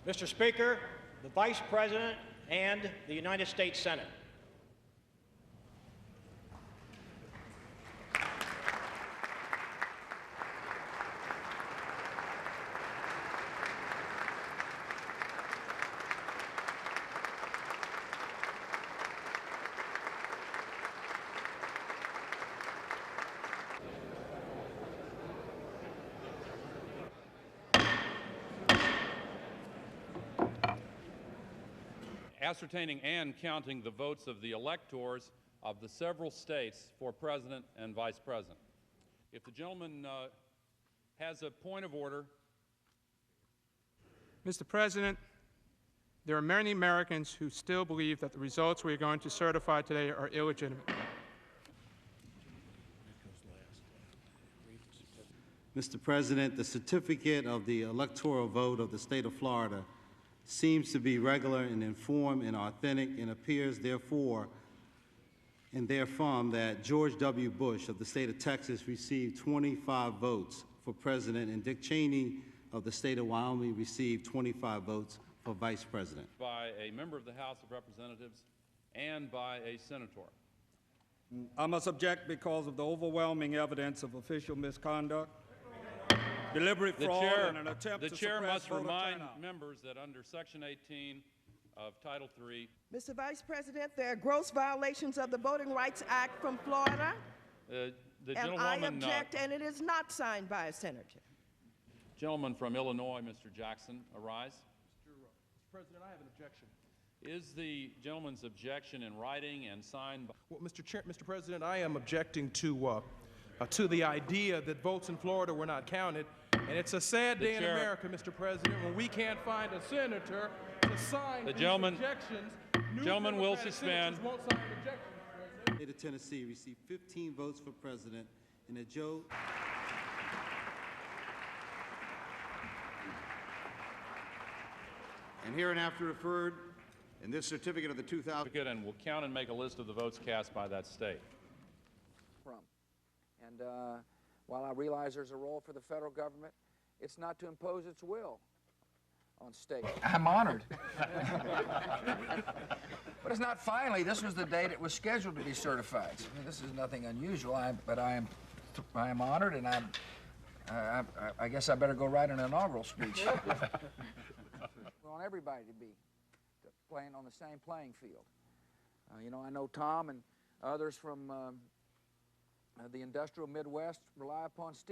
Mr. Speaker, the Vice President and the United States Senate. Ascertaining and counting the votes of the electors of the several states for President and Vice President. If the gentleman has a point of order. Mr. President, there are many Americans who still believe that the results we are going to certify today are illegitimate. Mr. President, the certificate of the electoral vote of the state of Florida seems to be regular and informed and authentic, and appears therefore and therefrom that George W. Bush of the state of Texas received 25 votes for president, and Dick Cheney of the state of Wyoming received 25 votes for vice president. By a member of the House of Representatives and by a senator. I must object because of the overwhelming evidence of official misconduct, deliberate fraud, and an attempt to suppress voter turnout. The chair must remind members that under Section 18 of Title III. Mr. Vice President, there are gross violations of the Voting Rights Act from Florida, and I object, and it is not signed by a senator. Gentleman from Illinois, Mr. Jackson, arise. Mr. President, I have an objection. Is the gentleman's objection in writing and signed by? Well, Mr. President, I am objecting to the idea that votes in Florida were not counted, and it's a sad day in America, Mr. President, when we can't find a senator to sign these objections. Gentleman will suspend. Won't sign an objection, Mr. President. The state of Tennessee received 15 votes for president, and that Joe. And hereinafter referred in this certificate of the 2000. And will count and make a list of the votes cast by that state. And while I realize there's a role for the federal government, it's not to impose its will on states. I'm honored. But it's not finally. This was the date it was scheduled to be certified. I mean, this is nothing unusual, but I am honored, and I guess I better go write an inaugural speech. We want everybody to be playing on the same playing field. You know, I know Tom and others from the industrial Midwest rely upon steel.